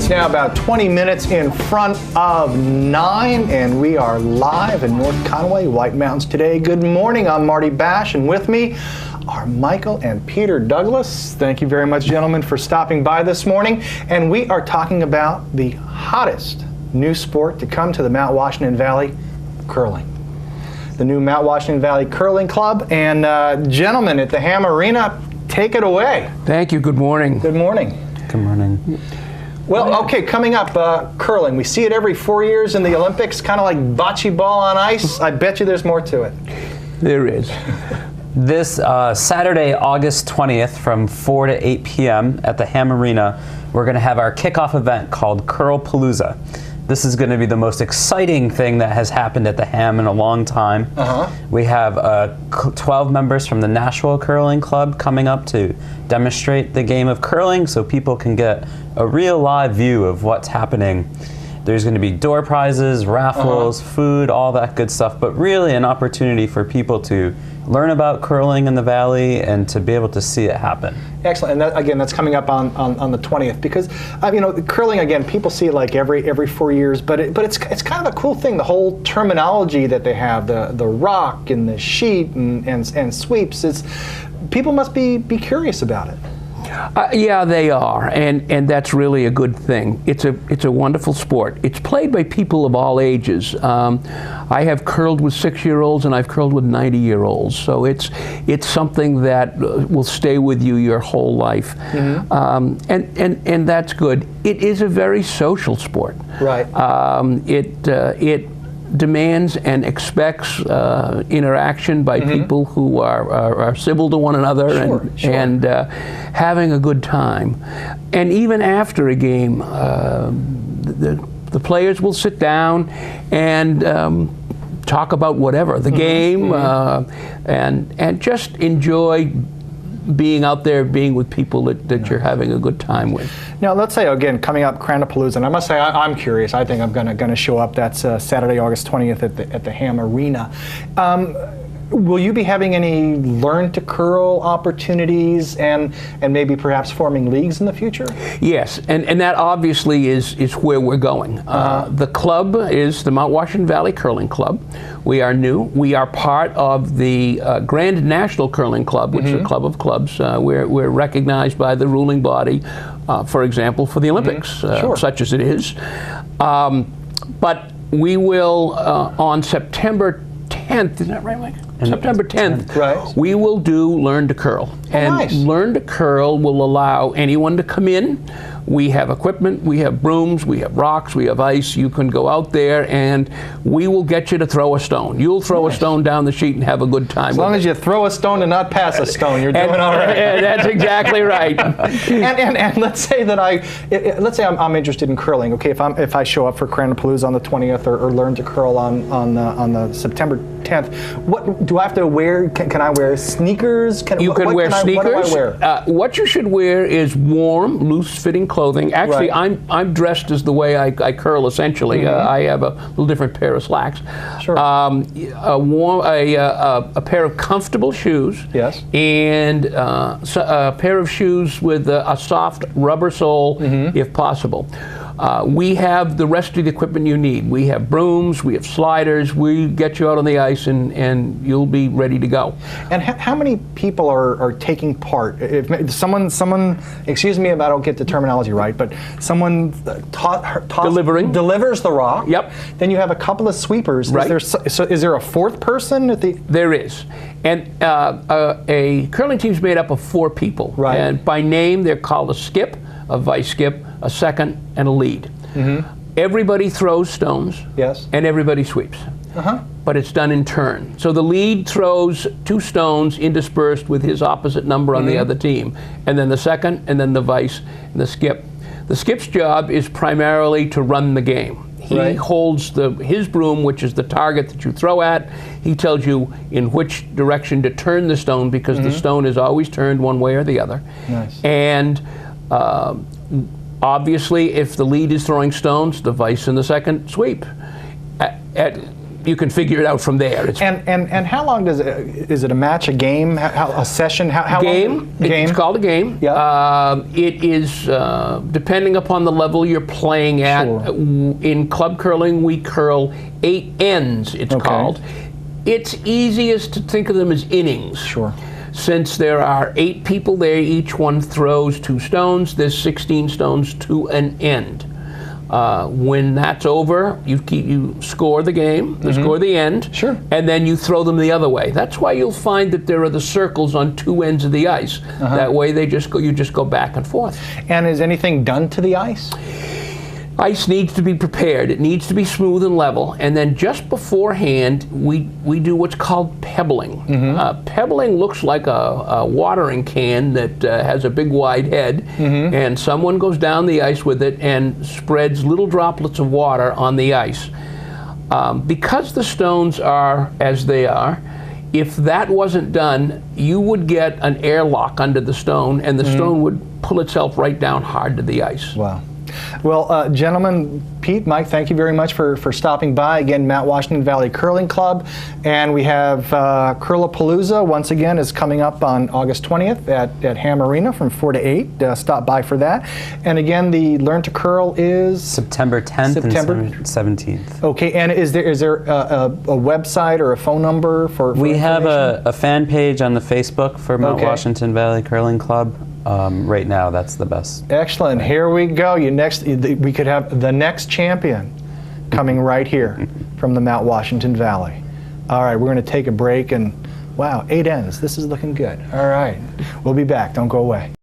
It's now about 20 minutes in front of 9, and we are live in North Conway, White Mountains today. Good morning, I'm Marty Basch, and with me are Michael and Peter Douglas. Thank you very much, gentlemen, for stopping by this morning. And we are talking about the hottest new sport to come to the Mount Washington Valley, curling. The new Mount Washington Valley Curling Club. And gentlemen at the Ham Arena, take it away. Thank you. Good morning. Good morning. Good morning. Well, okay, coming up, curling. We see it every 4 years in the Olympics, kind of like bocce ball on ice. I bet you there's more to it. There is. This Saturday, August 20th from 4 to 8 p.m. at the Ham Arena, we're going to have our kickoff event called Curl-Palooza. This is going to be the most exciting thing that has happened at the Ham in a long time. We have 12 members from the Nashville Curling Club coming up to demonstrate the game of curling so people can get a real live view of what's happening. There's going to be door prizes, raffles, food, all that good stuff, but really an opportunity for people to learn about curling in the Valley and to be able to see it happen. Excellent, and that, again, that's coming up on the 20th, because you know, curling, again, people see it like every 4 years, but it's kind of a cool thing. The whole terminology that they have, the rock and the sheet and sweeps, people must be curious about it. Yeah, they are, and that's really a good thing. It's a wonderful sport. It's played by people of all ages. I have curled with 6-year-olds and I've curled with 90-year-olds. So it's something that will stay with you your whole life, and that's good. It is a very social sport. Right. It demands and expects interaction by people who are civil to one another and having a good time. And even after a game, the players will sit down and talk about whatever, the game, and just enjoy being out there, being with people that you're having a good time with. Now, let's say, again, coming up, Curl-Palooza, and I must say, I'm curious. I think I'm going to show up. That's Saturday, August 20th at the Ham Arena. Will you be having any learn to curl opportunities and maybe perhaps forming leagues in the future? Yes, and that obviously is where we're going. The club is the Mount Washington Valley Curling Club. We are new. We are part of the Grand National Curling Club, which is a club of clubs. We're recognized by the ruling body, for example, for the Olympics, such as it is. But we will, on September 10th, is that right, Mike? September 10th, we will do Learn to Curl. And Learn to Curl will allow anyone to come in. We have equipment, we have brooms, we have rocks, we have ice. You can go out there and we will get you to throw a stone. You'll throw a stone down the sheet and have a good time. As long as you throw a stone and not pass a stone, you're doing all right. That's exactly right. and let's say that I'm interested in curling. Okay, if I show up for Curl-Palooza on the 20th or Learn to Curl on the September 10th, what do I have to wear? Can I wear sneakers? You can wear sneakers. What do I wear? What you should wear is warm, loose-fitting clothing. Actually, I'm dressed as the way I curl. Essentially, I have a little different pair of slacks. Sure. A pair of comfortable shoes. Yes. And a pair of shoes with a soft rubber sole, if possible. We have the rest of the equipment you need. We have brooms, we have sliders, we get you out on the ice and you'll be ready to go. And how many people are taking part? If someone, excuse me if I don't get the terminology right, but someone delivers the rock. Yep. Then you have a couple of sweepers. Right. Is there a fourth person at the? There is. And a curling team's made up of 4 people. Right. And by name, they're called a skip, a vice skip, a second, and a lead. Everybody throws stones. Yes. And everybody sweeps. But it's done in turn. So the lead throws 2 stones interspersed with his opposite number on the other team, and then the second, and then the vice, and the skip. The skip's job is primarily to run the game. He holds his broom, which is the target that you throw at. He tells you in which direction to turn the stone, because the stone is always turned one way or the other. Nice. And obviously, if the lead is throwing stones, the vice and the second sweep. you can figure it out from there. It's And how long does it? Is it a match, a game, a session? How game. long? Game. It's called a game. Yeah. It is depending upon the level you're playing at. Sure. In club curling, we curl 8 ends. It's called. It's easiest to think of them as innings. Sure. Since there are 8 people there, each one throws 2 stones. There's 16 stones to an end. When that's over, you score the game, score the end, Sure. and then you throw them the other way. That's why you'll find that there are the circles on 2 ends of the ice. That way you just go back and forth. And is anything done to the ice? Ice needs to be prepared. It needs to be smooth and level. And then just beforehand, we do what's called pebbling. Pebbling looks like a watering can that has a big wide head, and someone goes down the ice with it and spreads little droplets of water on the ice. Because the stones are as they are, if that wasn't done, you would get an airlock under the stone, and the stone would pull itself right down hard to the ice. Wow. Well, gentlemen, Pete, Mike, thank you very much for stopping by. Again, Mount Washington Valley Curling Club. And we have Curlapalooza, once again, is coming up on August 20th at Ham Arena from 4 to 8. Stop by for that. And again, the Learn to Curl is? September 10th and 17th. Okay, and is there a website or a phone number for We have information? a fan page on the Facebook for Mount Washington Valley Curling Club. Right now, that's the best. Excellent. Here we go. We could have the next champion coming right here from the Mount Washington Valley. All right, we're going to take a break, and wow, 8 ends. This is looking good. All right, we'll be back. Don't go away.